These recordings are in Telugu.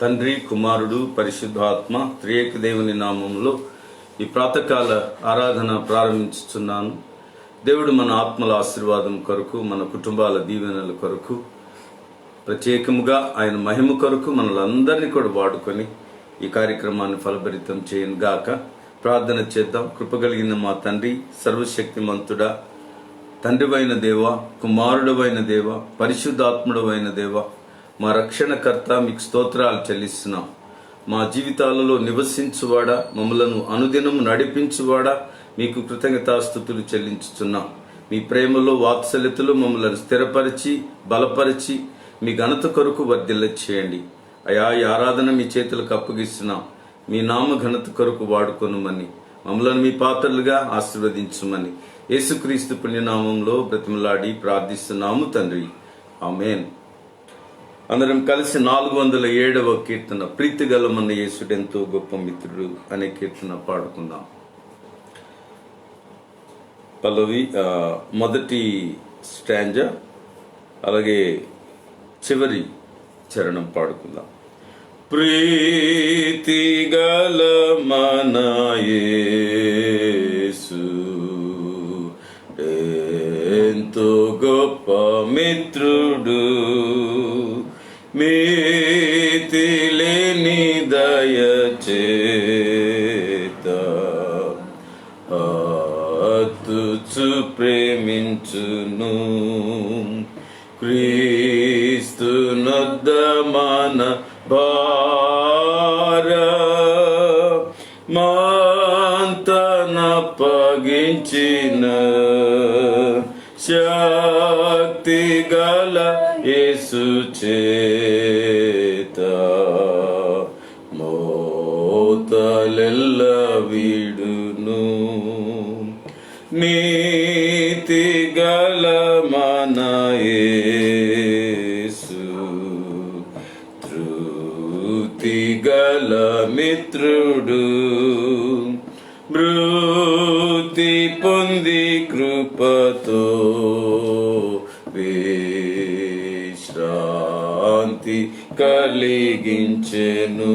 తండ్రి, కుమారుడు, పరిశుద్ధాత్మ త్రియేక దేవుని నామంలో ఈ ప్రాతకాల ఆరాధన ప్రారంభించుతున్నాను. దేవుడు మన ఆత్మల ఆశీర్వాదం కొరకు, మన కుటుంబాల దీవెనల కొరకు, ప్రత్యేకముగా ఆయన మహిమ కొరకు మనలందరినీ కూడా వాడుకొని ఈ కార్యక్రమాన్ని ఫలభరితం చేయను గాక. ప్రార్థన చేద్దాం. కృపగలిగిన మా తండ్రి, సర్వశక్తిమంతుడా, తండ్రివైన దేవ, కుమారుడవైన దేవ, పరిశుద్ధాత్ముడవైన దేవ, మా రక్షణకర్త, మీకు స్తోత్రాలు చెల్లిస్తున్నాం. మా జీవితాలలో నివసించువాడా, మమ్మలను అనుదినము నడిపించువాడా, మీకు కృతజ్ఞతాస్తుతులు చెల్లించుచున్నాం. మీ ప్రేమలో, వాత్సల్యతలో మమ్మలను స్థిరపరిచి బలపరిచి మీ ఘనత కొరకు వర్ధిల్ల చేయండి. అయా, ఈ ఆరాధన మీ చేతులకు అప్పగిస్తున్నాం. మీ నామ ఘనత కొరకు వాడుకొనుమని, మమ్మలను మీ పాత్రలుగా ఆశీర్వదించుమని యేసుక్రీస్తు పుణ్యనామంలో బ్రతిమలాడి ప్రార్థిస్తున్నాము తండ్రి, ఆమేన్. అందరం కలిసి 407వ కీర్తన, ప్రీతిగల మన యేసుడెంతో గొప్ప మిత్రుడు అనే కీర్తన పాడుకుందాం. పల్లవి, మొదటి స్టాంజా, అలాగే చివరి చరణం పాడుకుందాం. ప్రీతిగల మన యేసు ఎంతో గొప్ప మిత్రుడు, మితిలేని దయచేత హత్తుచు ప్రేమించును. క్రీస్తునొద్ద మన భారమంతనప్పగించిన శక్తి గల యేసు చేత మోతలెల్ల వీడును. నీతి గల మన యేసు తృప్తి గల మిత్రుడు, మృతి పొంది కృపతో విశ్రాంతి కలిగించెను.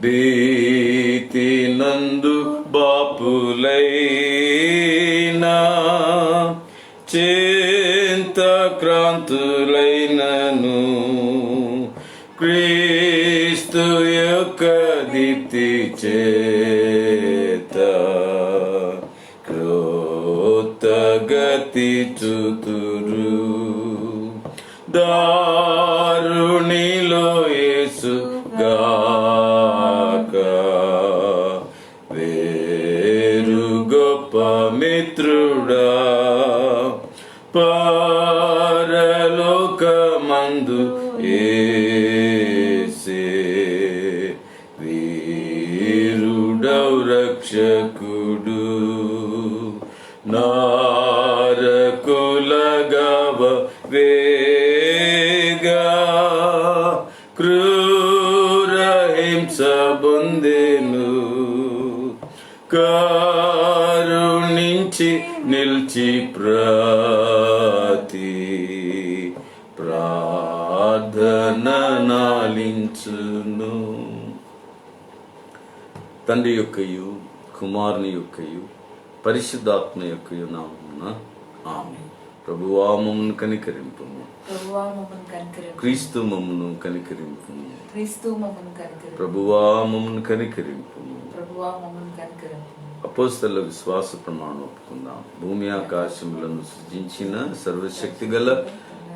భీతి నందు బాపులైనా చింతక్రాంతులైనను క్రీస్తు యొక్క దీప్తి చేత క్రోత్తగతి చూతురు. దారుణిలో యేసు గాక వేరు గొప్ప మిత్రుడా, పరలోకమందు యేసే వీరుడౌ రక్షకుడు. నారకులగవ వేగా క్రూర హింస బొందెను, కరుణించి నిల్చి ప్రతి ప్రార్థన నాలించును. తండ్రి యొక్కయు, కుమారుని యొక్కయు, పరిశుద్ధాత్మ యొక్కయు నామమున ఆమేన్. ప్రభువా మమ్మను కనికరింపుము, క్రీస్తు మమ్మను కనికరింపుము, ప్రభువా మమ్మను కనికరింపుము. అపోస్తలుల విశ్వాస ప్రమాణం ఒప్పుకుందాం. భూమి ఆకాశములను సృజించిన సర్వశక్తి గల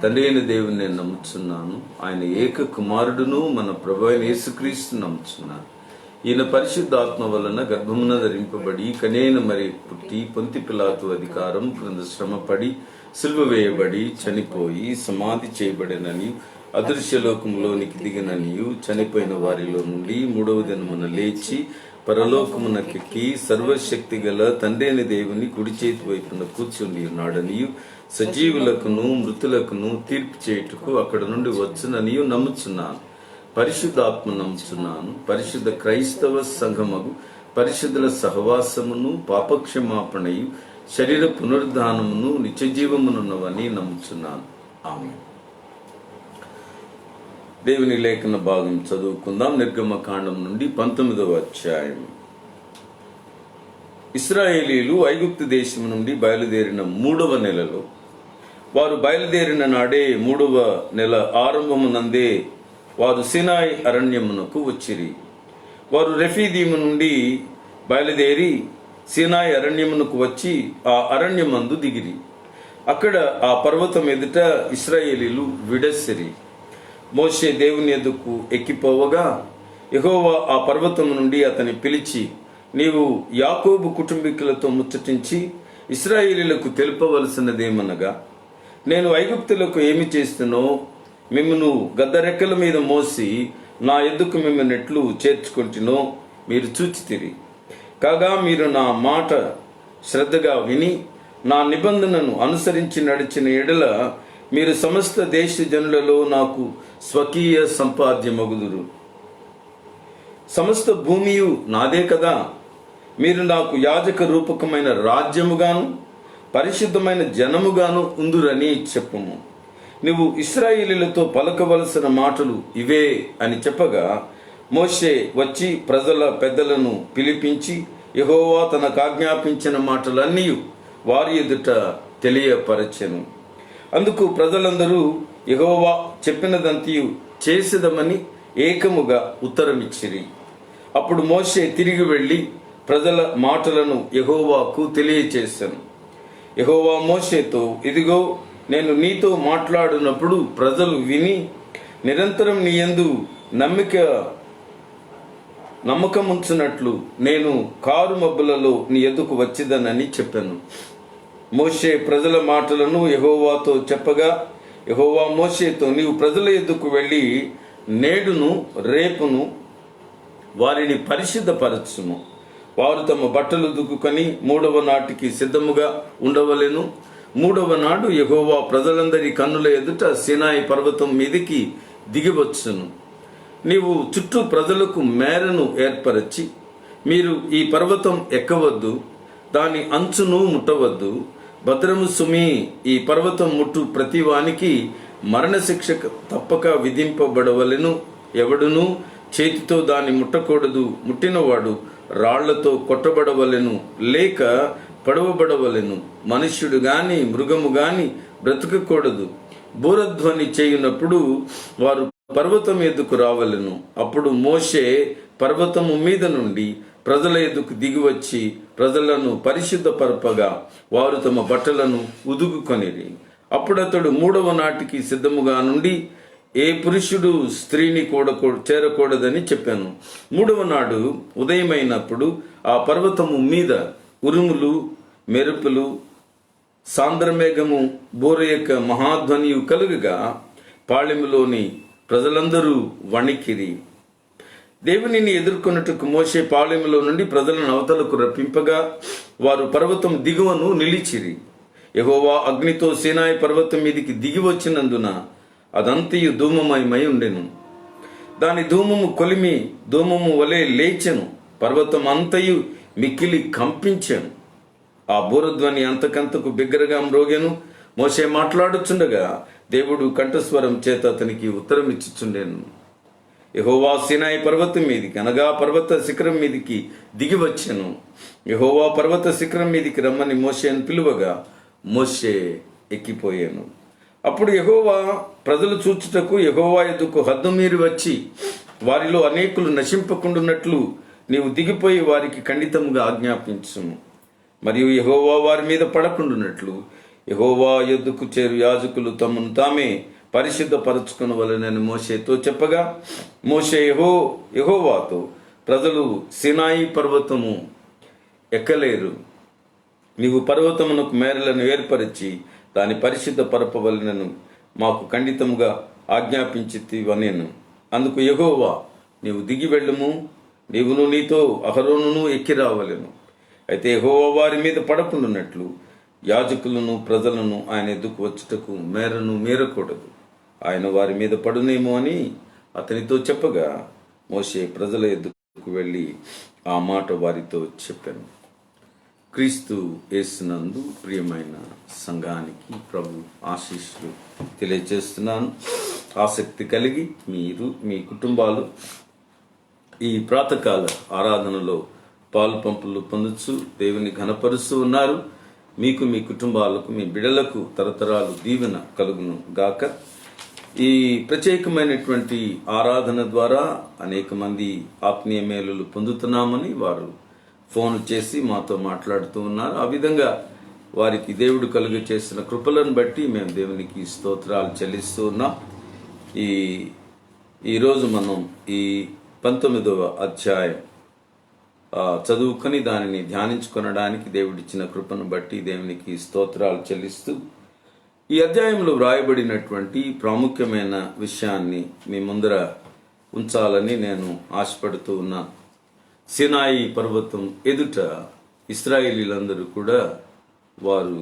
తండ్రి అయిన దేవుని నేను నమ్ముచున్నాను. ఆయన ఏక కుమారుడును మన ప్రభు అయిన యేసుక్రీస్తు నమ్ముచున్నాను. ఈయన పరిశుద్ధాత్మ వలన గర్భమున ధరింపబడి కనేన మరి పుట్టి పొంతి పిలాతు అధికారం క్రింద శ్రమపడి సిలువ వేయబడి చనిపోయి సమాధి చేయబడినని, అదృశ్యలోకములోనికి దిగిననియు, చనిపోయిన వారిలో నుండి మూడవ దినమున లేచి పరలోకమునకెక్కి సర్వశక్తి గల తండ్రి అయిన దేవుని కుడి చేతి వైపున కూర్చుని ఉన్నాడనియు, సజీవులకును మృతులకును తీర్పు చేయుటకు అక్కడ నుండి వచ్చుననియు నమ్ముచున్నాను. పరిశుద్ధాత్మ నమ్ముచున్నాను. పరిశుద్ధ క్రైస్తవ సంఘమగు పరిశుద్ధుల సహవాసమును, పాపక్షమాపణయు, శరీర పునరుద్ధానమును, నిత్యజీవమునున్నవని నమ్ముచున్నాను. ఆమేన్. దేవుని లేఖన భాగం చదువుకుందాం. నిర్గమకాండం నుండి 19వ అధ్యాయం. ఇశ్రాయేలీలు ఐగుప్తు దేశం నుండి బయలుదేరిన 3వ నెలలో, వారు బయలుదేరిన నాడే 3వ నెల ఆరంభమునందే వారు సినాయి అరణ్యమునకు వచ్చిరి. వారు రెఫీదీము నుండి బయలుదేరి సినాయి అరణ్యమునకు వచ్చి ఆ అరణ్యమందు దిగిరి. అక్కడ ఆ పర్వతం ఎదుట ఇశ్రాయేలీలు విడసిరి. మోషే దేవుని ఎదుకు ఎక్కిపోవగా యెహోవా ఆ పర్వతం నుండి అతని పిలిచి, నీవు యాకోబు కుటుంబీకులతో ముచ్చటించి ఇశ్రాయేలీలకు తెలుపవలసినదేమనగా, నేను ఐగుప్తులకు ఏమి చేస్తునో మిమ్మును గద్దరెక్కల మీద మోసి నా ఎద్దుకు మిమ్మల్నెట్లు చేర్చుకుంటునో మీరు చూచితిరి. కాగా మీరు నా మాట శ్రద్ధగా విని నా నిబంధనను అనుసరించి నడిచిన ఎడల మీరు సమస్త దేశ జనులలో నాకు స్వకీయ సంపాద్యమగుదురు. సమస్త భూమియు నాదే కదా. మీరు నాకు యాజక రూపకమైన రాజ్యముగాను పరిశుద్ధమైన జనముగాను ఉందురని చెప్పుము. నువ్వు ఇశ్రాయేలీలతో పలకవలసిన మాటలు ఇవే అని చెప్పగా, మోషే వచ్చి ప్రజల పెద్దలను పిలిపించి యెహోవా తనకు ఆజ్ఞాపించిన మాటలన్నీ వారి ఎదుట తెలియపరచెను. అందుకు ప్రజలందరూ యెహోవా చెప్పినదంతయు చేసేదమని ఏకముగా ఉత్తరమిచ్చిరి. అప్పుడు మోషే తిరిగి వెళ్ళి ప్రజల మాటలను యెహోవాకు తెలియచేశాను. యెహోవా మోషేతో, ఇదిగో నేను నీతో మాట్లాడినప్పుడు ప్రజలు విని నిరంతరం నీ యందు నమ్మకముంచునట్లు నేను కారు మబ్బులలో నీ ఎద్దుకు వచ్చిదనని చెప్పాను. మోషే ప్రజల మాటలను యెహోవాతో చెప్పగా, యెహోవా మోషేతో, నీవు ప్రజల ఎద్దుకు వెళ్ళి నేడును రేపును వారిని పరిశుద్ధపరచుము. వారు తమ బట్టలు దుక్కుకొని 3వ నాటికి సిద్ధముగా ఉండవలెను. 3వ నాడు యెహోవా ప్రజలందరి కన్నుల ఎదుట సినాయి పర్వతం మీదికి దిగివచ్చును. నీవు చుట్టూ ప్రజలకు మేరను ఏర్పరచి, మీరు ఈ పర్వతం ఎక్కవద్దు, దాని అంచును ముట్టవద్దు. భద్రము సుమి, ఈ పర్వతం ముట్టు ప్రతివానికి మరణశిక్ష తప్పక విధింపబడవలెను. ఎవడునూ చేతితో దాన్ని ముట్టకూడదు. ముట్టినవాడు రాళ్లతో కొట్టబడవలెను, లేక పడవబడవలెను. మనుష్యుడు గాని మృగము గాని బ్రతకకూడదు. బూరధ్వని చేయునప్పుడు వారు పర్వతం ఎద్దుకు రావలెను. అప్పుడు మోషే పర్వతము మీద నుండి ప్రజల ఎద్దుకు దిగివచ్చి ప్రజలను పరిశుద్ధపరపగా వారు తమ బట్టలను ఉదుకుకొనిరి. అప్పుడతడు 3వ నాటికి సిద్ధముగా నుండి ఏ పురుషుడు స్త్రీని చేరకూడదని చెప్పాను. 3వ నాడు ఉదయమైనప్పుడు ఆ పర్వతము మీద ఉరుములు, మెరుపులు, సాంద్రమేఘము, బూర యొక్క మహాధ్వనియు కలుగగా పాళెములోని ప్రజలందరూ వణికిరి. దేవునిని ఎదుర్కొన్నట్టుకు మోషే పాళెములో నుండి ప్రజలను అవతలకు రప్పింపగా వారు పర్వతం దిగువను నిలిచిరి. యెహోవా అగ్నితో సీనాయి పర్వతం మీదికి దిగి వచ్చినందున అదంతయు ధూమమయమై ఉండెను. దాని ధూమము కొలిమి ధూమము వలె లేచెను. పర్వతం అంతయు మిక్కిలి కంపించెను. ఆ బూరధ్వని అంతకంతకు బిగ్గరగా మ్రోగెను. మోషే మాట్లాడుచుండగా దేవుడు కంఠస్వరం చేత అతనికి ఉత్తరం ఇచ్చుచుండెను. యెహోవా సీనాయి పర్వతం మీదికి, అనగా పర్వత శిఖరం మీదికి దిగి వచ్చెను. యెహోవా పర్వత శిఖరం మీదికి రమ్మని మోషేను పిలువగా మోషే ఎక్కిపోయాను. అప్పుడు యెహోవా ప్రజలు చూచుటకు యెహోవా ఎద్దుకు హద్దు మీరి వచ్చి వారిలో అనేకులు నశింపకుండునట్లు నీవు దిగిపోయి వారికి ఖండితముగా ఆజ్ఞాపించుము. మరియు యెహోవా వారి మీద పడకుండునట్లు యెహోవా ఎద్దుకు చేరు యాజకులు తమను తామే పరిశుద్ధపరచుకొనవలెనని మోషేతో చెప్పగా, మోషే యెహోవాతో, ప్రజలు సినాయి పర్వతము ఎక్కలేరు. నీవు పర్వతమునకు మేరలను ఏర్పరిచి దాని పరిశుద్ధ పరపవలెనను మాకు ఖండితముగా ఆజ్ఞాపించితివనెను. అందుకు యెహోవా, నీవు దిగి వెళ్ళుము, నీవును నీతో అహరోనును ఎక్కి రావలెను. అయితే యెహోవా వారి మీద పడకుండునట్లు యాజకులను ప్రజలను ఆయన ఎద్దుకు వచ్చుటకు మేరను మీరకూడదు. ఆయన వారి మీద పడునేమో అని అతనితో చెప్పగా మోషే ప్రజల ఎద్దుకు వెళ్ళి ఆ మాట వారితో చెప్పాను. క్రీస్తు యేసునందు ప్రియమైన సంఘానికి ప్రభు ఆశీస్సులు తెలియజేస్తున్నాను. ఆసక్తి కలిగి మీరు మీ కుటుంబాలు ఈ ప్రాతకాల ఆరాధనలో పాలు పంపులు పొందుచు దేవుని ఘనపరుస్తూ ఉన్నారు. మీకు మీ కుటుంబాలకు మీ బిడ్డలకు తరతరాలు దీవెన కలుగును గాక. ఈ ప్రత్యేకమైనటువంటి ఆరాధన ద్వారా అనేక మంది ఆత్మీయ మేలులు పొందుతున్నామని వారు ఫోన్ చేసి మాతో మాట్లాడుతూ ఉన్నారు. ఆ విధంగా వారికి దేవుడు కలుగ చేసిన కృపలను బట్టి మేము దేవునికి స్తోత్రాలు చెల్లిస్తూ ఉన్నాం. ఈరోజు మనం ఈ 19వ అధ్యాయం చదువుకొని దానిని ధ్యానించుకొనడానికి దేవుడిచ్చిన కృపను బట్టి దేవునికి స్తోత్రాలు చెల్లిస్తూ ఈ అధ్యాయంలో వ్రాయబడినటువంటి ప్రాముఖ్యమైన విషయాన్ని మీ ముందర ఉంచాలని నేను ఆశపడుతూ ఉన్నాను. సినాయి పర్వతం ఎదుట ఇశ్రాయేలీలందరూ కూడా వారు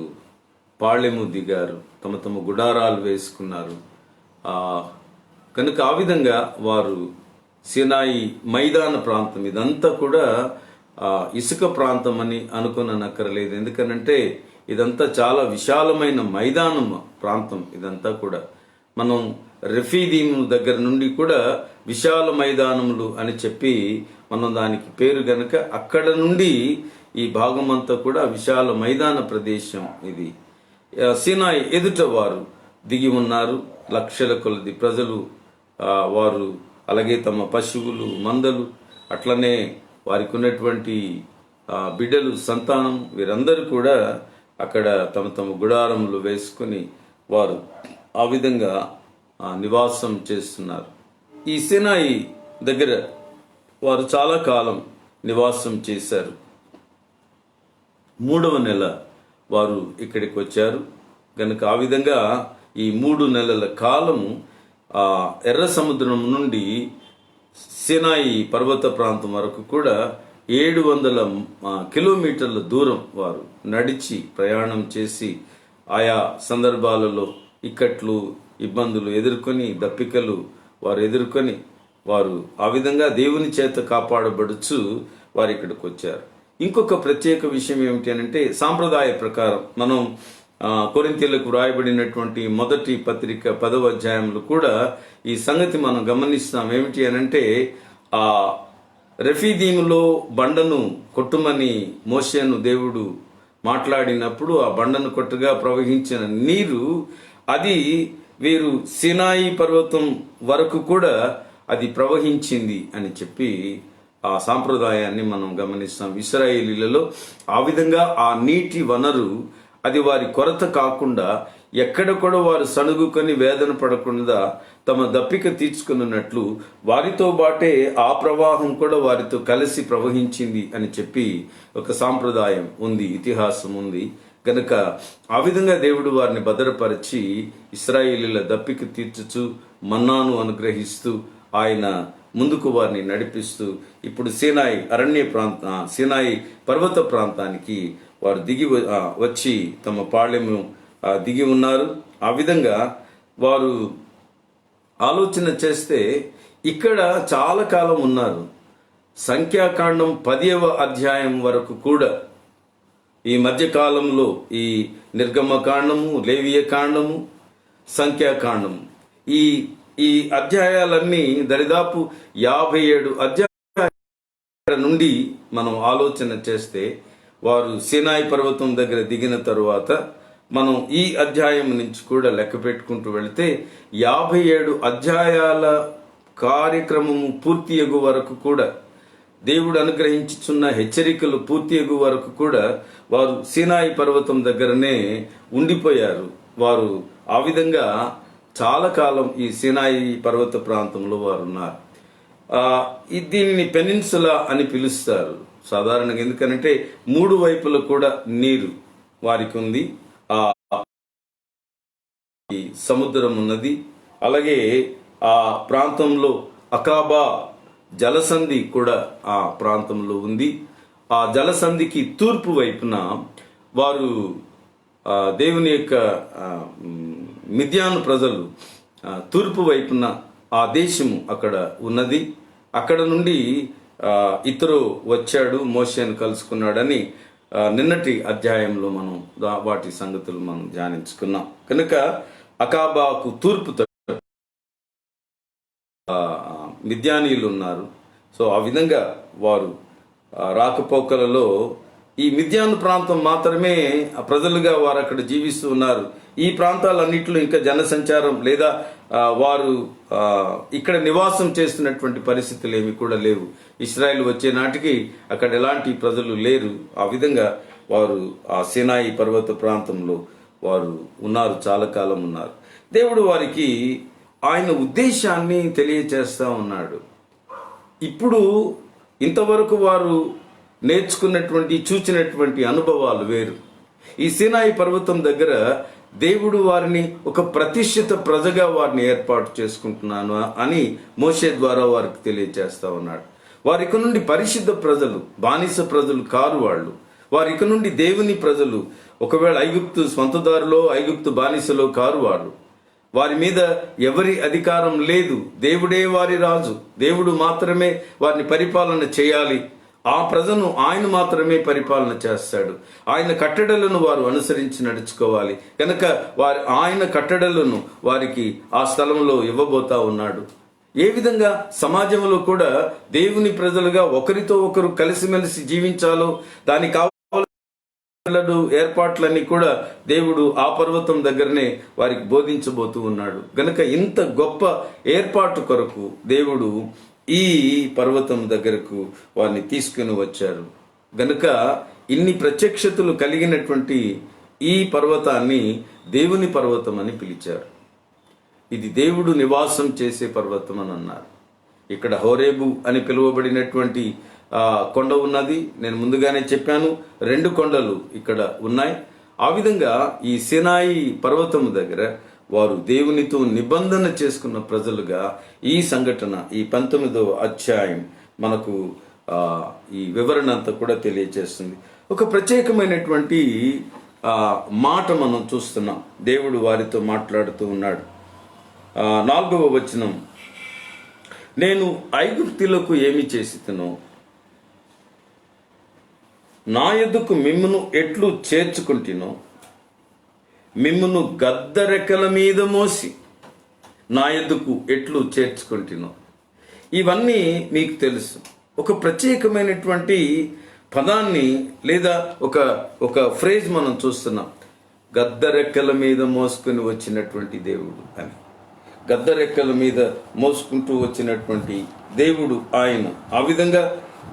పాళెము దిగారు, తమ తమ గుడారాలు వేసుకున్నారు. కనుక ఆ విధంగా వారు సినాయి మైదాన ప్రాంతం ఇదంతా కూడా ఇసుక ప్రాంతం అని అనుకునక్కర్లేదు. ఎందుకనంటే ఇదంతా చాలా విశాలమైన మైదానం ప్రాంతం. ఇదంతా కూడా మనం రెఫీదీము దగ్గర నుండి కూడా విశాల మైదానములు అని చెప్పి మనం దానికి పేరు గనక అక్కడ నుండి ఈ భాగం అంతా కూడా విశాల మైదాన ప్రదేశం. ఇది సినాయి ఎదుట వారు దిగి ఉన్నారు. లక్షల కొలది ప్రజలు వారు, అలాగే తమ పశువులు మందలు, అట్లనే వారికి ఉన్నటువంటి బిడ్డలు సంతానం వీరందరూ కూడా అక్కడ తమ తమ గుడారములు వేసుకుని వారు ఆ విధంగా నివాసం చేస్తున్నారు. ఈ సినాయి దగ్గర వారు చాలా కాలం నివాసం చేశారు. 3వ నెల వారు ఇక్కడికి వచ్చారు గనుక ఆ విధంగా ఈ 3 నెలల కాలము ఎర్ర సముద్రం నుండి సినాయి పర్వత ప్రాంతం వరకు కూడా 700 కిలోమీటర్ల దూరం వారు నడిచి ప్రయాణం చేసి ఆయా సందర్భాలలో ఇక్కట్లు ఇబ్బందులు ఎదుర్కొని దప్పికలు వారు ఎదుర్కొని వారు ఆ విధంగా దేవుని చేత కాపాడబడుచు వారు ఇక్కడికి వచ్చారు. ఇంకొక ప్రత్యేక విషయం ఏమిటి అంటే సాంప్రదాయ ప్రకారం మనం కొరింథీయులకు వ్రాయబడినటువంటి మొదటి పత్రిక 10వ అధ్యాయంలో కూడా ఈ సంగతి మనం గమనిస్తాం. ఏమిటి అనంటే రెఫీదీములో బండను కొట్టుమని మోషేను దేవుడు మాట్లాడినప్పుడు ఆ బండను కొట్టుగా ప్రవహించిన నీరు అది వీరు సినాయి పర్వతం వరకు కూడా అది ప్రవహించింది అని చెప్పి ఆ సాంప్రదాయాన్ని మనం గమనిస్తాం. ఇశ్రాయేలీలలో ఆ విధంగా ఆ నీటి వనరు అది వారి కొరత కాకుండా ఎక్కడ కూడా వారు సణుగుకొని వేదన పడకుండా తమ దప్పిక తీర్చుకున్నట్లు వారితో బాటే ఆ ప్రవాహం కూడా వారితో కలిసి ప్రవహించింది అని చెప్పి ఒక సాంప్రదాయం ఉంది, ఇతిహాసం ఉంది. గనక ఆ విధంగా దేవుడు వారిని భద్రపరిచి ఇశ్రాయేలీల దప్పిక తీర్చుచు మన్నాను అనుగ్రహిస్తూ ఆయన ముందుకు వారిని నడిపిస్తూ ఇప్పుడు సినాయి పర్వత ప్రాంతానికి వారు దిగి వచ్చి తమ పాళెము దిగి ఉన్నారు. ఆ విధంగా వారు ఆలోచన చేస్తే ఇక్కడ చాలా కాలం ఉన్నారు. సంఖ్యాకాండం 10వ అధ్యాయం వరకు కూడా ఈ మధ్యకాలంలో ఈ నిర్గమకాండము, లేవియ కాండము, సంఖ్యాకాండము ఈ అధ్యాయాలన్నీ దరిదాపు 57 అధ్యాయాల నుండి మనం ఆలోచన చేస్తే వారు సినాయి పర్వతం దగ్గర దిగిన తరువాత మనం ఈ అధ్యాయం నుంచి కూడా లెక్క పెట్టుకుంటూ వెళితే 57 అధ్యాయాల కార్యక్రమము పూర్తి అగు వరకు కూడా దేవుడు అనుగ్రహించుచున్న హెచ్చరికలు పూర్తి అగు వరకు కూడా వారు సినాయి పర్వతం దగ్గరనే ఉండిపోయారు. వారు ఆ విధంగా చాలా కాలం ఈ సినాయి పర్వత ప్రాంతంలో వారు ఉన్నారు. దీనిని పెనిన్సులా అని పిలుస్తారు సాధారణంగా. ఎందుకనంటే 3 వైపుల కూడా నీరు వారికి ఉంది. సముద్రం ఉన్నది. అలాగే ఆ ప్రాంతంలో అకాబా జలసంధి కూడా ఆ ప్రాంతంలో ఉంది. ఆ జలసంధికి తూర్పు వైపున వారు దేవుని యొక్క మిద్యాను ప్రజలు తూర్పు వైపున ఆ దేశము అక్కడ ఉన్నది. అక్కడ నుండి ఇతరు వచ్చాడు, మోషేను కలుసుకున్నాడని నిన్నటి అధ్యాయంలో మనం వాటి సంగతులు మనం ధ్యానించుకున్నాం. కనుక అకాబాకు తూర్పు మిద్యానీయులు ఉన్నారు. సో ఆ విధంగా వారు రాకపోకలలో ఈ మిద్యాను ప్రాంతం మాత్రమే ప్రజలుగా వారు అక్కడ జీవిస్తూ ఉన్నారు. ఈ ప్రాంతాలన్నింటిలో ఇంకా జనసంచారం లేదా వారు ఇక్కడ నివాసం చేస్తున్నటువంటి పరిస్థితులు ఏమి కూడా లేవు. ఇశ్రాయేలు వచ్చే నాటికి అక్కడ ఎలాంటి ప్రజలు లేరు. ఆ విధంగా వారు ఆ సినాయి పర్వత ప్రాంతంలో వారు ఉన్నారు, చాలా కాలం ఉన్నారు. దేవుడు వారికి ఆయన ఉద్దేశాన్ని తెలియచేస్తా ఉన్నాడు. ఇప్పుడు ఇంతవరకు వారు నేర్చుకున్నటువంటి చూచినటువంటి అనుభవాలు వేరు. ఈ సినాయి పర్వతం దగ్గర దేవుడు వారిని ఒక ప్రతిష్ఠిత ప్రజగా వారిని ఏర్పాటు చేసుకుంటున్నాను అని మోషే ద్వారా వారికి తెలియజేస్తా ఉన్నాడు. వారికి నుండి పరిశుద్ధ ప్రజలు, బానిస ప్రజలు కారు వాళ్ళు. వారికి నుండి దేవుని ప్రజలు. ఒకవేళ ఐగుప్తు స్వంతదారులో, ఐగుప్తు బానిసలో కారు వాళ్ళు. వారి మీద ఎవరి అధికారం లేదు. దేవుడే వారి రాజు. దేవుడు మాత్రమే వారిని పరిపాలన చేయాలి. ఆ ప్రజను ఆయన మాత్రమే పరిపాలన చేస్తాడు. ఆయన కట్టడలను వారు అనుసరించి నడుచుకోవాలి. కనుక ఆయన కట్టడలను వారికి ఆ స్థలంలో ఇవ్వబోతా ఉన్నాడు. ఏ విధంగా సమాజంలో కూడా దేవుని ప్రజలుగా ఒకరితో ఒకరు కలిసిమెలిసి జీవించాలో దానికి కావాల్సిన ఏర్పాట్లన్నీ కూడా దేవుడు ఆ పర్వతం దగ్గరనే వారికి బోధించబోతూ ఉన్నాడు. గనక ఇంత గొప్ప ఏర్పాటు కొరకు దేవుడు ఈ పర్వతం దగ్గరకు వారిని తీసుకుని వచ్చారు. గనుక ఇన్ని ప్రత్యక్షతలు కలిగినటువంటి ఈ పర్వతాన్ని దేవుని పర్వతం అని పిలిచారు. ఇది దేవుడు నివాసం చేసే పర్వతం అని అన్నారు. ఇక్కడ హోరేబు అని పిలువబడినటువంటి కొండ ఉన్నది. నేను ముందుగానే చెప్పాను, 2 కొండలు ఇక్కడ ఉన్నాయి. ఆ విధంగా ఈ సినాయి పర్వతం దగ్గర వారు దేవునితో నిబంధన చేసుకున్న ప్రజలుగా ఈ సంఘటన, ఈ 19వ అధ్యాయం మనకు ఈ వివరణ అంతా కూడా తెలియజేస్తుంది. ఒక ప్రత్యేకమైనటువంటి మాట మనం చూస్తున్నాం. దేవుడు వారితో మాట్లాడుతూ ఉన్నాడు. 4వ వచనం, నేను ఐగుప్తులకు ఏమి చేసితినో నా యొద్దకు మిమ్మును ఎట్లు చేర్చుకుంటినో మిమ్మును గద్దరెక్కల మీద మోసి నా యొద్దకు ఎట్లు చేర్చుకుంటున్నాను. ఇవన్నీ మీకు తెలుసు. ఒక ప్రత్యేకమైనటువంటి పదాన్ని లేదా ఒక ఫ్రేజ్ మనం చూస్తున్నాం. గద్దరెక్కల మీద మోసుకుని వచ్చినటువంటి దేవుడు అని. గద్దరెక్కల మీద మోసుకుంటూ వచ్చినటువంటి దేవుడు ఆయన. ఆ విధంగా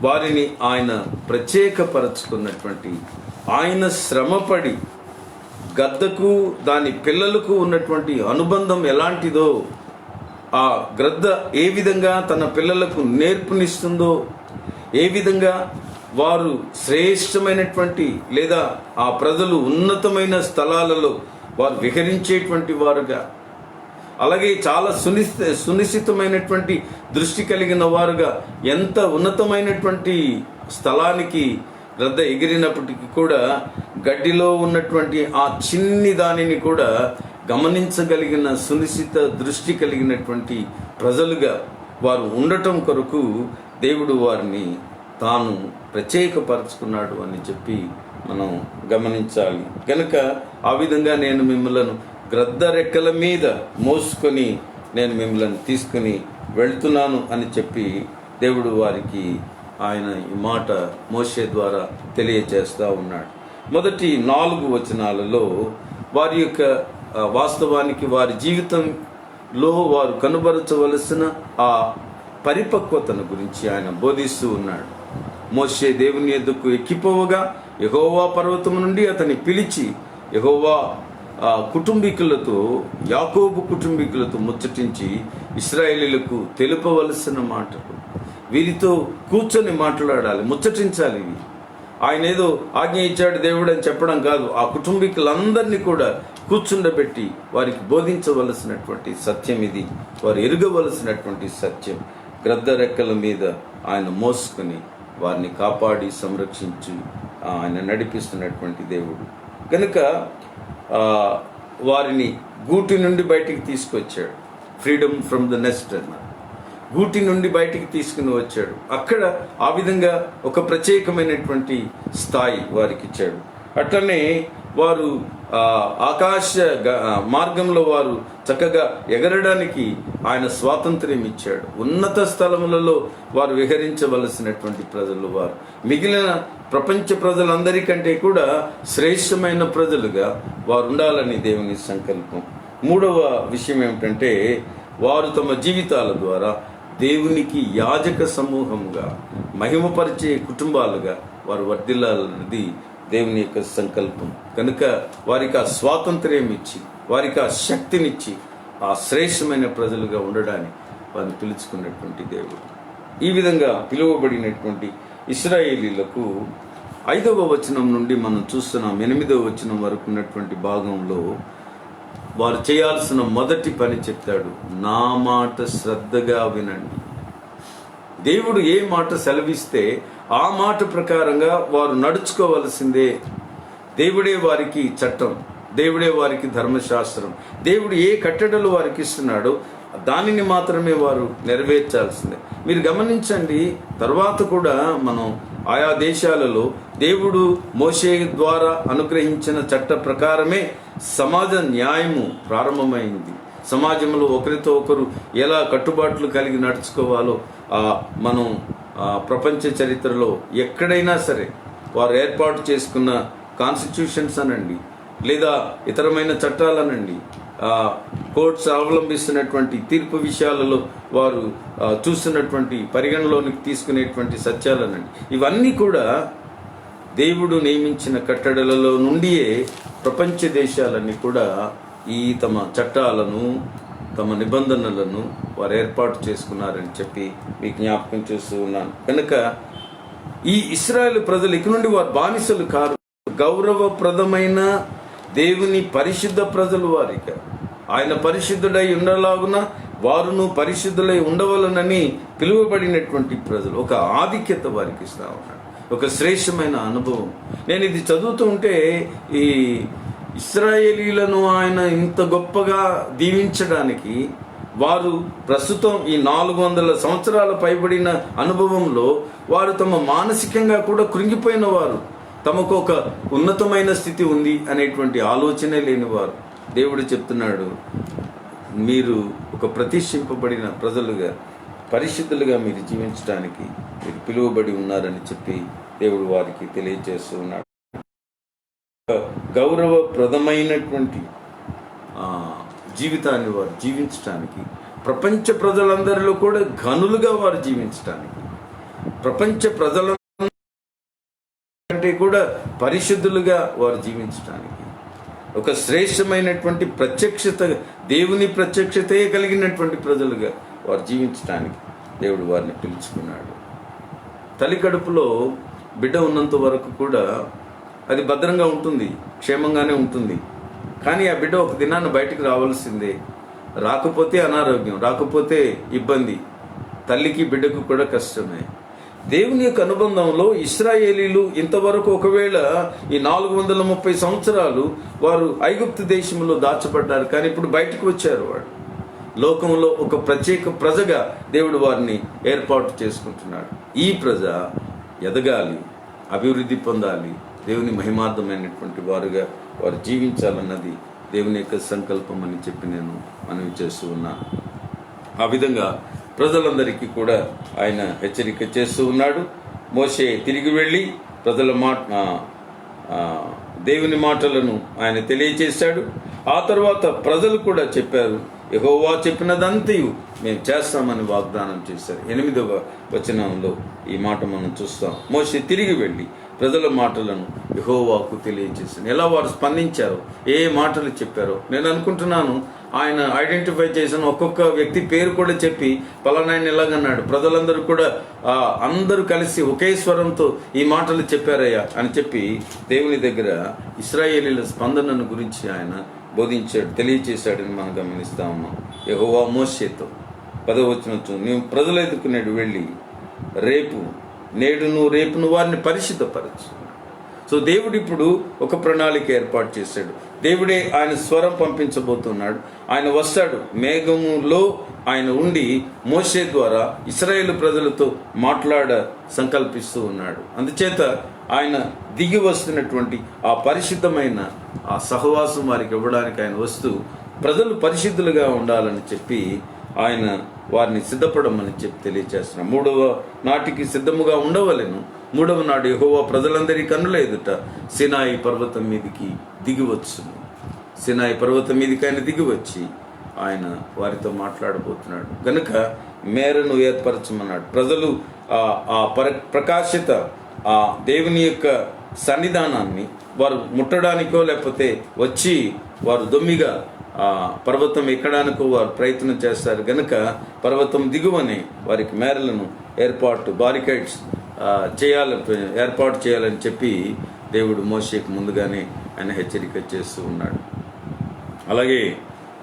వారిని ఆయన ప్రత్యేకపరచుకున్నటువంటి, ఆయన శ్రమపడి గద్దకు దాని పిల్లలకు ఉన్నటువంటి అనుబంధం ఎలాంటిదో, ఆ గ్రద్ద ఏ విధంగా తన పిల్లలకు నేర్పునిస్తుందో, ఏ విధంగా వారు శ్రేష్టమైనటువంటి లేదా ఆ ప్రజలు ఉన్నతమైన స్థలాలలో వారు విహరించేటువంటి వారుగా, అలాగే చాలా సునిశ్చితమైనటువంటి దృష్టి కలిగిన వారుగా ఎంత ఉన్నతమైనటువంటి స్థలానికి గ్రద్ద ఎగిరినప్పటికీ కూడా గడ్డిలో ఉన్నటువంటి ఆ చిన్ని దానిని కూడా గమనించగలిగిన సునిశ్చిత దృష్టి కలిగినటువంటి ప్రజలుగా వారు ఉండటం కొరకు దేవుడు వారిని తాను ప్రత్యేకపరచుకున్నాడు అని చెప్పి మనం గమనించాలి. కనుక ఆ విధంగా నేను మిమ్మల్ని గ్రద్ద రెక్కల మీద మోసుకొని నేను మిమ్మల్ని తీసుకుని వెళ్తున్నాను అని చెప్పి దేవుడు వారికి ఆయన ఈ మాట మోషే ద్వారా తెలియజేస్తూ ఉన్నాడు. మొదటి 4 వచనాలలో వారి యొక్క వాస్తవానికి వారి జీవితంలో వారు కనుబరచవలసిన ఆ పరిపక్వతను గురించి ఆయన బోధిస్తూ ఉన్నాడు. మోషే దేవుని యొద్దకు ఎక్కిపోవగా యెహోవా పర్వతం నుండి అతన్ని పిలిచి యెహోవా కుటుంబీకులతో, యాకోబు కుటుంబీకులతో ముచ్చటించి ఇశ్రాయేలీయులకు తెలుపవలసిన మాటలు, వీరితో కూర్చొని మాట్లాడాలి, ముచ్చటించాలి. ఆయన ఏదో ఆజ్ఞ ఇచ్చాడు దేవుడు అని చెప్పడం కాదు, ఆ కుటుంబీకులందరినీ కూడా కూర్చుండబెట్టి వారికి బోధించవలసినటువంటి సత్యం ఇది, వారు ఎరుగవలసినటువంటి సత్యం. గ్రద్ద రెక్కల మీద ఆయన మోసుకుని వారిని కాపాడి సంరక్షించి ఆయన నడిపిస్తున్నటువంటి దేవుడు. కనుక వారిని గూటి నుండి బయటికి తీసుకొచ్చాడు. ఫ్రీడమ్ ఫ్రమ్ ద నెస్ట్ అన్నారు. గూటి నుండి బయటికి తీసుకుని వచ్చాడు. అక్కడ ఆ విధంగా ఒక ప్రత్యేకమైనటువంటి స్థాయి వారికి ఇచ్చాడు. అట్లనే వారు ఆకాశ మార్గంలో వారు చక్కగా ఎగరడానికి ఆయన స్వాతంత్ర్యం ఇచ్చాడు. ఉన్నత స్థలములలో వారు విహరించవలసినటువంటి ప్రజలు వారు. మిగిలిన ప్రపంచ ప్రజలందరికంటే కూడా శ్రేష్టమైన ప్రజలుగా వారు ఉండాలని దేవుని సంకల్పం. మూడవ విషయం ఏమిటంటే, వారు తమ జీవితాల ద్వారా దేవునికి యాజక సమూహముగా, మహిమపరిచే కుటుంబాలుగా వారు వర్ధిల్లాలన్నది దేవుని యొక్క సంకల్పం. కనుక వారికి ఆ స్వాతంత్ర్యం ఇచ్చి, వారికి ఆ శక్తినిచ్చి, ఆ శ్రేష్టమైన ప్రజలుగా ఉండడానికి వారిని పిలుచుకున్నటువంటి దేవుడు. ఈ విధంగా పిలువబడినటువంటి ఇశ్రాయేలీలకు 5వ వచనం నుండి మనం చూస్తున్నాం. 8వ వచనం వరకు ఉన్నటువంటి భాగంలో వారు చేయాల్సిన మొదటి పని చెప్తాడు. నా మాట శ్రద్ధగా వినండి. దేవుడు ఏ మాట సెలవిస్తే ఆ మాట ప్రకారంగా వారు నడుచుకోవలసిందే. దేవుడే వారికి చట్టం, దేవుడే వారికి ధర్మశాస్త్రం. దేవుడు ఏ కట్టడలు వారికి ఇస్తున్నాడో దానిని మాత్రమే వారు నెరవేర్చాల్సిందే. మీరు గమనించండి, తర్వాత కూడా మనం ఆయా దేశాలలో దేవుడు మోషే ద్వారా అనుగ్రహించిన చట్ట ప్రకారమే సమాజ న్యాయము ప్రారంభమైంది. సమాజంలో ఒకరితో ఒకరు ఎలా కట్టుబాట్లు కలిగి నడుచుకోవాలో మనం ప్రపంచ చరిత్రలో ఎక్కడైనా సరే వారు ఏర్పాటు చేసుకున్న కాన్స్టిట్యూషన్స్ అనండి, లేదా ఇతరమైన చట్టాలనండి, కోర్ట్స్ అవలంబిస్తున్నటువంటి తీర్పు విషయాలలో వారు చూస్తున్నటువంటి పరిగణలోనికి తీసుకునేటువంటి సత్యాలనండి, ఇవన్నీ కూడా దేవుడు నియమించిన కట్టడలలో నుండియే ప్రపంచ దేశాలన్నీ కూడా ఈ తమ చట్టాలను, తమ నిబంధనలను వారు ఏర్పాటు చేసుకున్నారని చెప్పి మీకు జ్ఞాపకం చేస్తూ ఉన్నాను. కనుక ఈ ఇశ్రాయేలు ప్రజలు ఇక నుండి వారు బానిసలు కారు. గౌరవప్రదమైన దేవుని పరిశుద్ధ ప్రజలు వారిక. ఆయన పరిశుద్ధుడై ఉండలాగున వారును పరిశుద్ధులై ఉండవలనని పిలువబడినటువంటి ప్రజలు. ఒక ఆధిక్యత వారికి ఇస్తా ఉన్నాడు, ఒక శ్రేష్టమైన అనుభవం. నేను ఇది చదువుతూ ఉంటే ఈ ఇశ్రాయేలీలను ఆయన ఇంత గొప్పగా దీవించడానికి వారు ప్రస్తుతం ఈ 400 సంవత్సరాల పైబడిన అనుభవంలో వారు తమ మానసికంగా కూడా కృంగిపోయిన వారు, తమకు ఒక ఉన్నతమైన స్థితి ఉంది అనేటువంటి ఆలోచనే లేనివారు. దేవుడు చెప్తున్నాడు, మీరు ఒక ప్రతిష్ఠింపబడిన ప్రజలుగా, పరిశుద్ధులుగా మీరు జీవించడానికి మీరు పిలువబడి ఉన్నారని చెప్పి దేవుడు వారికి తెలియజేస్తూ ఉన్నాడు. గౌరవప్రదమైనటువంటి జీవితాన్ని వారు జీవించడానికి, ప్రపంచ ప్రజలందరిలో కూడా ఘనులుగా వారు జీవించడానికి, ప్రపంచ ప్రజల కంటే కూడా పరిశుద్ధులుగా వారు జీవించడానికి, ఒక శ్రేష్టమైనటువంటి ప్రత్యక్షత, దేవుని ప్రత్యక్షతే కలిగినటువంటి ప్రజలుగా వారు జీవించడానికి దేవుడు వారిని పిలుచుకున్నాడు. తల్లి కడుపులో బిడ్డ ఉన్నంత వరకు కూడా అది భద్రంగా ఉంటుంది, క్షేమంగానే ఉంటుంది. కానీ ఆ బిడ్డ ఒక దినాన్ని బయటికి రావాల్సిందే. రాకపోతే అనారోగ్యం, రాకపోతే ఇబ్బంది, తల్లికి బిడ్డకు కూడా కష్టమే. దేవుని యొక్క అనుబంధంలో ఇశ్రాయేలీలు ఇంతవరకు ఒకవేళ ఈ 430 సంవత్సరాలు వారు ఐగుప్తు దేశంలో దాచబడ్డారు, కానీ ఇప్పుడు బయటకు వచ్చారు. వాడు లోకంలో ఒక ప్రత్యేక ప్రజగా దేవుడు వారిని ఏర్పాటు చేసుకుంటున్నాడు. ఈ ప్రజ ఎదగాలి, అభివృద్ధి పొందాలి, దేవుని మహిమార్థమైనటువంటి వారుగా వారు జీవించాలన్నది దేవుని యొక్క సంకల్పం అని చెప్పి నేను మనవి చేస్తూ ఉన్నాను. ఆ విధంగా ప్రజలందరికీ కూడా ఆయన హెచ్చరిక చేస్తూ ఉన్నాడు. మోషే తిరిగి వెళ్ళి ప్రజల దేవుని మాటలను ఆయన తెలియచేశాడు. ఆ తర్వాత ప్రజలు కూడా చెప్పారు, యెహోవా చెప్పినదంతయు మేము చేస్తామని వాగ్దానం చేశారు. 8వ వచనంలో ఈ మాట మనం చూస్తాం. మోషే తిరిగి వెళ్ళి ప్రజల మాటలను యెహోవాకు తెలియజేశాను. ఎలా వారు స్పందించారో, ఏ మాటలు చెప్పారో నేను అనుకుంటున్నాను. ఆయన ఐడెంటిఫై చేసిన ఒక్కొక్క వ్యక్తి పేరు కూడా చెప్పి పలానాయన ఎలాగన్నాడు, ప్రజలందరూ కూడా అందరూ కలిసి ఒకే స్వరంతో ఈ మాటలు చెప్పారయ్యా అని చెప్పి దేవుని దగ్గర ఇశ్రాయేలీల స్పందనను గురించి ఆయన బోధించాడు, తెలియచేశాడని మనం గమనిస్తా ఉన్నాం. యెహోవా మోషేతో 10వ వచనంతో, నీవు ప్రజలు ఎదుర్కొనేడు వెళ్ళి రేపును వారిని పరిశుద్ధపరచు. సో దేవుడు ఇప్పుడు ఒక ప్రణాళిక ఏర్పాటు చేశాడు. దేవుడే ఆయన స్వరం పంపించబోతున్నాడు. ఆయన వస్తాడు, మేఘములో ఆయన ఉండి మోషే ద్వారా ఇశ్రాయేలు ప్రజలతో మాట్లాడ సంకల్పిస్తూ ఉన్నాడు. అందుచేత ఆయన దిగి వస్తున్నటువంటి ఆ పరిశుద్ధమైన ఆ సహవాసం వారికి ఇవ్వడానికి ఆయన వస్తూ ప్రజలు పరిశుద్ధులుగా ఉండాలని చెప్పి ఆయన వారిని సిద్ధపడమని చెప్పి తెలియజేస్తున్నాం. 3వ నాటికి సిద్ధముగా ఉండవలెను. 3వ నాడు యెహోవా ప్రజలందరి కన్నుల ఎదుట సినాయి పర్వతం మీదికి దిగివచ్చును. సినాయి పర్వతం మీదికి ఆయన దిగివచ్చి ఆయన వారితో మాట్లాడబోతున్నాడు. గనుక మేరను ఏర్పరచమన్నాడు. ప్రజలు ఆ ప్రకాశిత ఆ దేవుని యొక్క సన్నిధానాన్ని వారు ముట్టడానికో లేకపోతే వచ్చి వారు దొమ్మిగా పర్వతం ఎక్కడానికో వారు ప్రయత్నం చేస్తారు. గనుక పర్వతం దిగువనే వారికి మేరలను బారికైడ్స్ ఏర్పాటు చేయాలని చెప్పి దేవుడు మోషేకు ముందుగానే ఆయన హెచ్చరిక చేస్తూ ఉన్నాడు. అలాగే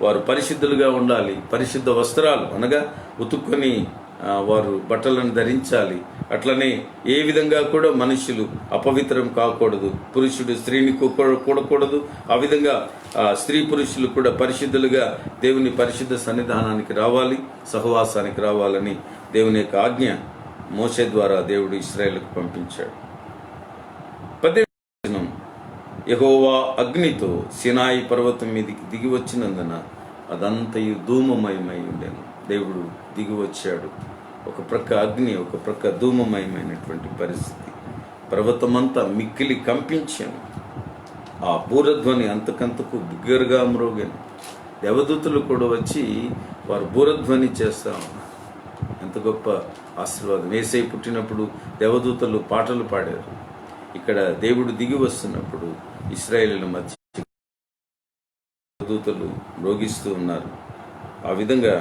వారు పరిశుద్ధులుగా ఉండాలి. పరిశుద్ధ వస్త్రాలు అనగా ఉతుక్కొని వారు బట్టలను ధరించాలి. అట్లనే ఏ విధంగా కూడా మనుషులు అపవిత్రం కాకూడదు. పురుషుడు స్త్రీని కూడకూడదు. ఆ విధంగా స్త్రీ పురుషులు కూడా పరిశుద్ధులుగా దేవుని పరిశుద్ధ సన్నిధానానికి రావాలి, సహవాసానికి రావాలని దేవుని యొక్క ఆజ్ఞ మోషే ద్వారా దేవుడు ఇశ్రాయేలుకు పంపించాడు. 18 యెహోవా అగ్నితో సినాయి పర్వతం మీదికి దిగి వచ్చినందున అదంతయు ధూమమయమై ఉండెను. దేవుడు దిగి వచ్చాడు. ఒక ప్రక్క అగ్ని, ఒక ప్రక్క ధూమమయమైనటువంటి పరిస్థితి. పర్వతమంతా మిక్కిలి కంపించాను. ఆ బూరధ్వని అంతకంతకు బిగ్గరగా మ్రోగాను. దేవదూతలు కూడా వచ్చి వారు బూరధ్వని చేస్తా ఉన్నారు. ఎంత గొప్ప ఆశీర్వాదం. యేసయ్య పుట్టినప్పుడు దేవదూతలు పాటలు పాడారు. ఇక్కడ దేవుడు దిగి వస్తున్నప్పుడు ఇశ్రాయేలుల మధ్య దూతలు మ్రోగిస్తూ ఉన్నారు. ఆ విధంగా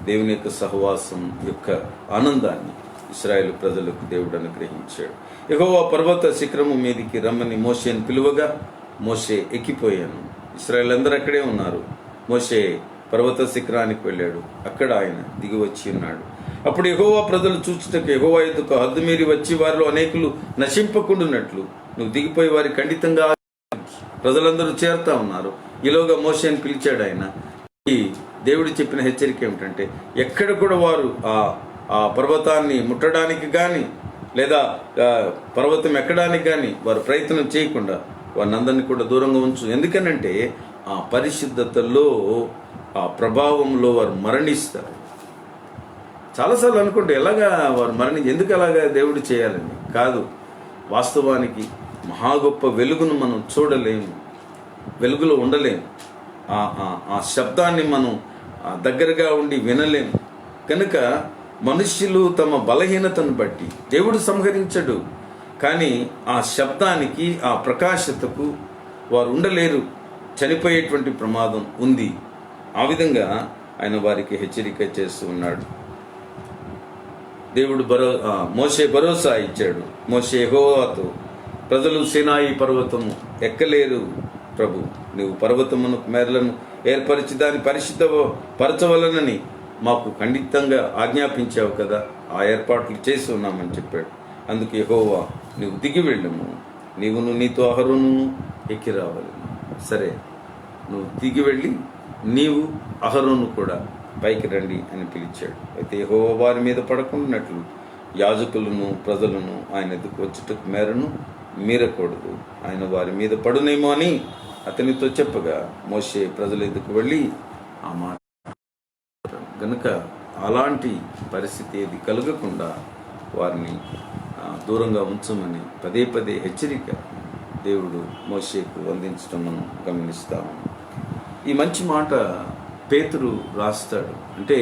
దేవుని యొక్క సహవాసం యొక్క ఆనందాన్ని ఇశ్రాయేలు ప్రజలకు దేవుడు అనుగ్రహించాడు. యెహోవా పర్వత శిఖరము మీదికి రమ్మని మోషేను పిలువగా మోషే ఎక్కిపోయాను. ఇశ్రాయేలు అందరూ అక్కడే ఉన్నారు. మోషే పర్వత శిఖరానికి వెళ్ళాడు. అక్కడ ఆయన దిగి వచ్చి ఉన్నాడు. అప్పుడు యెహోవా ప్రజలు చూచుటకు యెహోవా ఎదుట హద్దు మీరి వచ్చి వారిలో అనేకులు నశింపకుండునట్లు నువ్వు దిగిపోయి వారి ఖండితంగా ప్రజలందరూ చేరుతా ఉన్నారు. ఈలోగా మోషేను పిలిచాడు ఆయన. ఈ దేవుడు చెప్పిన హెచ్చరిక ఏమిటంటే ఎక్కడ కూడా వారు ఆ పర్వతాన్ని ముట్టడానికి కానీ లేదా పర్వతం ఎక్కడానికి కానీ వారు ప్రయత్నం చేయకుండా వారిని అందరినీ కూడా దూరంగా ఉంచు. ఎందుకనంటే ఆ పరిశుద్ధతలో ఆ ప్రభావంలో వారు మరణిస్తారు. చాలాసార్లు అనుకుంటే ఎలాగా వారు ఎందుకు అలాగా దేవుడు చేయాలని కాదు. వాస్తవానికి మహా గొప్ప వెలుగును మనం చూడలేము, వెలుగులో ఉండలేము. ఆ శబ్దాన్ని మనం దగ్గరగా ఉండి వినలేము. కనుక మనుష్యులు తమ బలహీనతను బట్టి దేవుడు సంహరించడు. కానీ ఆ శబ్దానికి, ఆ ప్రకాశతకు వారు ఉండలేరు. చనిపోయేటువంటి ప్రమాదం ఉంది. ఆ విధంగా ఆయన వారికి హెచ్చరిక చేస్తూ ఉన్నాడు. దేవుడు మోషే భరోసా ఇచ్చాడు. మోషే యెహోవాతో ప్రజలు సినాయి పర్వతము ఎక్కలేరు ప్రభు, నువ్వు పర్వతమును మేరలను ఏర్పరిచి దాన్ని పరిశుద్ధ పరచవలనని మాకు ఖండితంగా ఆజ్ఞాపించావు కదా, ఆ ఏర్పాట్లు చేసి ఉన్నామని చెప్పాడు. అందుకు యెహోవా నువ్వు దిగి వెళ్ళము, నీవును నీతో అహరోను ఎక్కి రావాలి. సరే, నువ్వు దిగి వెళ్ళి నీవు అహరోను కూడా పైకి రండి అని పిలిచాడు. అయితే యెహోవా వారి మీద పడకుండానట్లు యాజకులను ప్రజలను ఆయన ఎదుకు వచ్చుటకు మేరను మీరకూడదు, ఆయన వారి మీద పడునేమో అని అతనితో చెప్పగా మోషే ప్రజల ఎదుకు వెళ్ళి ఆ మాట గనుక అలాంటి పరిస్థితి ఏది కలగకుండా వారిని దూరంగా ఉంచమని పదే పదే హెచ్చరిక దేవుడు మోషేకు అందించడం మనం గమనిస్తాము. ఈ మంచి మాట పేతురు రాస్తాడు. అంటే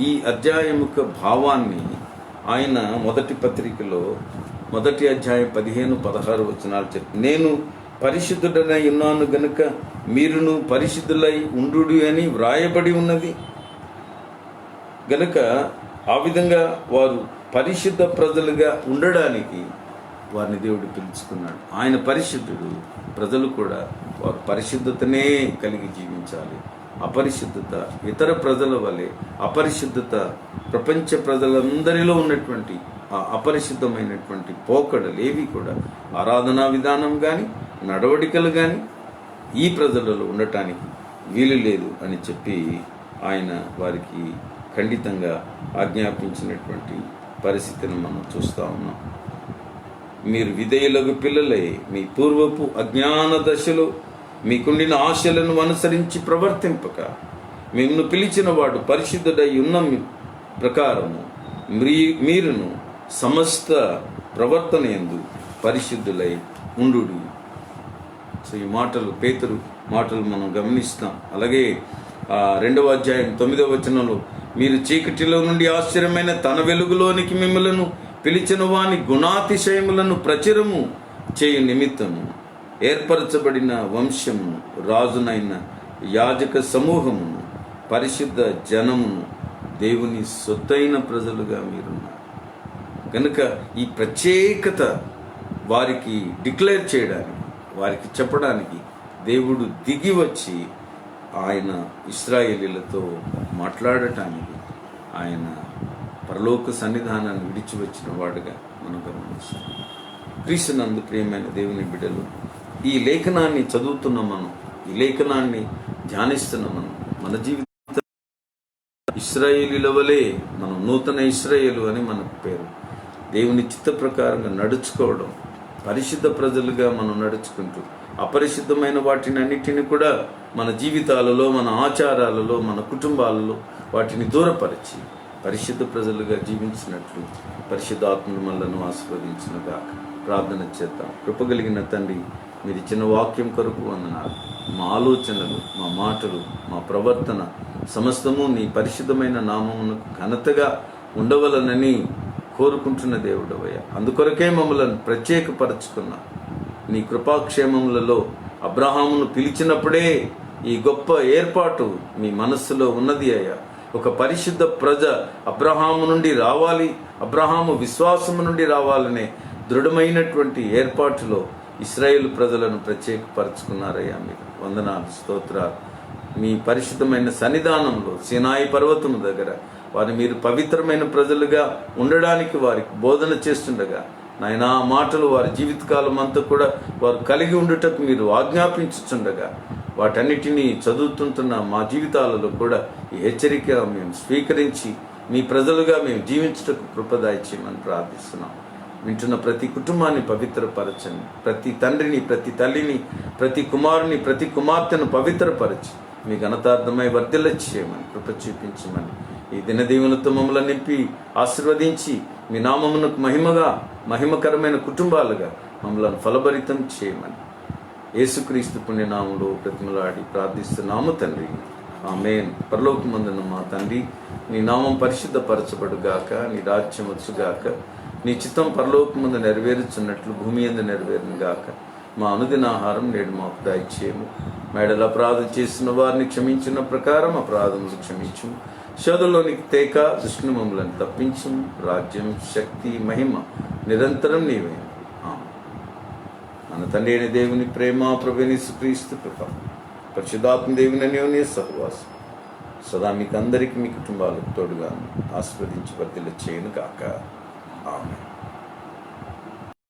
ఈ అధ్యాయం యొక్క భావాన్ని ఆయన మొదటి పత్రికలో 1 అధ్యాయం 15-16 వచనాలు చెప్పి, నేను పరిశుద్ధుడనై ఉన్నాను గనుక మీరును పరిశుద్ధులై ఉండు అని వ్రాయబడి ఉన్నది. గనుక ఆ విధంగా వారు పరిశుద్ధ ప్రజలుగా ఉండడానికి వారిని దేవుడు పిలుచుకున్నాడు. ఆయన పరిశుద్ధుడు, ప్రజలు కూడా వారు పరిశుద్ధతనే కలిగి జీవించాలి. అపరిశుద్ధత ఇతర ప్రజల వలె అపరిశుద్ధత ప్రపంచ ప్రజలందరిలో ఉన్నటువంటి ఆ అపరిశుద్ధమైనటువంటి పోకడలు ఏవి కూడా ఆరాధనా విధానం కానీ నడవడికలు కానీ ఈ ప్రజలలో ఉండటానికి వీలు లేదు అని చెప్పి ఆయన వారికి ఖండితంగా ఆజ్ఞాపించినటువంటి పరిస్థితిని మనం చూస్తూ ఉన్నాం. మీరు విధేయులకు పిల్లలై మీ పూర్వపు అజ్ఞాన దశలో మీకుండిన ఆశలను అనుసరించి ప్రవర్తింపక మిమ్మల్ని పిలిచిన వాడు పరిశుద్ధుడై ఉన్న ప్రకారము మీరును సమస్త ప్రవర్తన యందు పరిశుద్ధులై ఉండుడి. సో ఈ మాటలు పేతురు మాటలు మనం గమనిస్తాం. అలాగే 2వ అధ్యాయం 9వ వచనంలో మీరు చీకటిలో నుండి ఆశ్చర్యమైన తన వెలుగులోనికి మిమ్మలను పిలిచిన వాని గుణాతిశయములను ప్రచురము చేయు నిమిత్తము ఏర్పరచబడిన వంశమును, రాజునైన యాజక సమూహమును, పరిశుద్ధ జనమును, దేవుని సొత్తైన ప్రజలుగా మీరున్నారు. కనుక ఈ ప్రత్యేకత వారికి డిక్లేర్ చేయడానికి, వారికి చెప్పడానికి దేవుడు దిగి వచ్చి ఆయన ఇశ్రాయేలీలతో మాట్లాడటానికి ఆయన పరలోక సన్నిధానాన్ని విడిచి వచ్చిన వాడుగా మనం గమనిస్తాం. క్రీస్తునందు ప్రియమైన దేవుని బిడ్డలు, ఈ లేఖనాన్ని చదువుతున్న మనం, ఈ లేఖనాన్ని ధ్యానిస్తున్న మనం, మన జీవితం ఇశ్రాయేలీల వలె మనం నూతన ఇశ్రాయేలు అని మనకు పేరు. దేవుని చిత్త ప్రకారంగా నడుచుకోవడం, పరిశుద్ధ ప్రజలుగా మనం నడుచుకుంటూ అపరిశుద్ధమైన వాటిని అన్నిటిని కూడా మన జీవితాలలో, మన ఆచారాలలో, మన కుటుంబాలలో వాటిని దూరపరిచి పరిశుద్ధ ప్రజలుగా జీవించినట్లు పరిశుద్ధాత్మను మనలను ఆశీర్వదించునుగా. ప్రార్థన చేద్దాం. కృపగలిగిన తండ్రి, మీరు ఇచ్చిన వాక్యం కొరకు వందనాలు. మా ఆలోచనలు, మా మాటలు, మా ప్రవర్తన సమస్తము నీ పరిశుద్ధమైన నామమునకు ఘనతగా ఉండవలనని కోరుకుంటున్న దేవుడవయ్య. అందుకొరకే మమ్మల్ని ప్రత్యేకపరచుకున్నా. నీ కృపాక్షేమములలో అబ్రహామును పిలిచినప్పుడే ఈ గొప్ప ఏర్పాటు మీ మనస్సులో ఉన్నది అయ్యా. ఒక పరిశుద్ధ ప్రజ అబ్రహాము నుండి రావాలి, అబ్రహాము విశ్వాసము నుండి రావాలనే దృఢమైనటువంటి ఏర్పాటులో ఇశ్రాయేలు ప్రజలను ప్రత్యేకపరచుకున్నారయ్యా. మీరు వందనాలు, స్తోత్రాలు. మీ పరిశుద్ధమైన సన్నిధానంలో సీనాయి పర్వతము దగ్గర వారు మీరు పవిత్రమైన ప్రజలుగా ఉండడానికి వారికి బోధన చేస్తుండగా నాయన ఆ మాటలు వారి జీవితకాలం అంతా కూడా వారు కలిగి ఉండుటకు మీరు ఆజ్ఞాపించుచుండగా వాటన్నిటినీ చదువుతుంటున్న మా జీవితాలలో కూడా ఈ హెచ్చరిక మేము స్వీకరించి మీ ప్రజలుగా మేము జీవించుటకు కృపదాయిచ్యమని ప్రార్థిస్తున్నాం. వింటున్న ప్రతి కుటుంబాన్ని పవిత్రపరచండి. ప్రతి తండ్రిని, ప్రతి తల్లిని, ప్రతి కుమారుని, ప్రతి కుమార్తెను పవిత్రపరచి మీ ఘనతార్థమై వర్ధిల్ల చేయమని కృప చూపించమని ఈ దినదీవులతో మమ్మల్ని నింపి ఆశీర్వదించి మీ నామమునకు మహిమకరమైన కుటుంబాలుగా మమ్మల్ని ఫలభరితం చేయమని యేసుక్రీస్తు పుణ్యనామంలో ప్రతిమలాడి ప్రార్థిస్తున్నాము తండ్రి, ఆమేన్. పరలోకమందున్న మా తండ్రి, నీ నామం పరిశుద్ధపరచబడుగాక, నీ రాజ్యం వచ్చుగాక, నీ చిత్తం పరలోకమందు నెరవేరుచున్నట్లు భూమి యందు నెరవేరును గాక. మా అనుదిన ఆహారం నేడు మాకు దయచేయము. మేడల అపరాధం చేసిన వారిని క్షమించిన ప్రకారం అపరాధములు క్షమించుము. శోధంలోనికి తేక దుష్టుని మమ్మలను తప్పించుము. రాజ్యం, శక్తి, మహిమ నిరంతరం నీవే. మన తండ్రి అయిన దేవుని ప్రేమ, ప్రభువైన యేసుక్రీస్తు కృప, పరిశుద్ధాత్మ దేవుని అన్యోన్య సహవాసం సదా మీకు అందరికీ, మీ కుటుంబాలకు తోడుగా ఆశీర్వదించి వర్ధిల్ల చేయను గాక. ఆమేన్.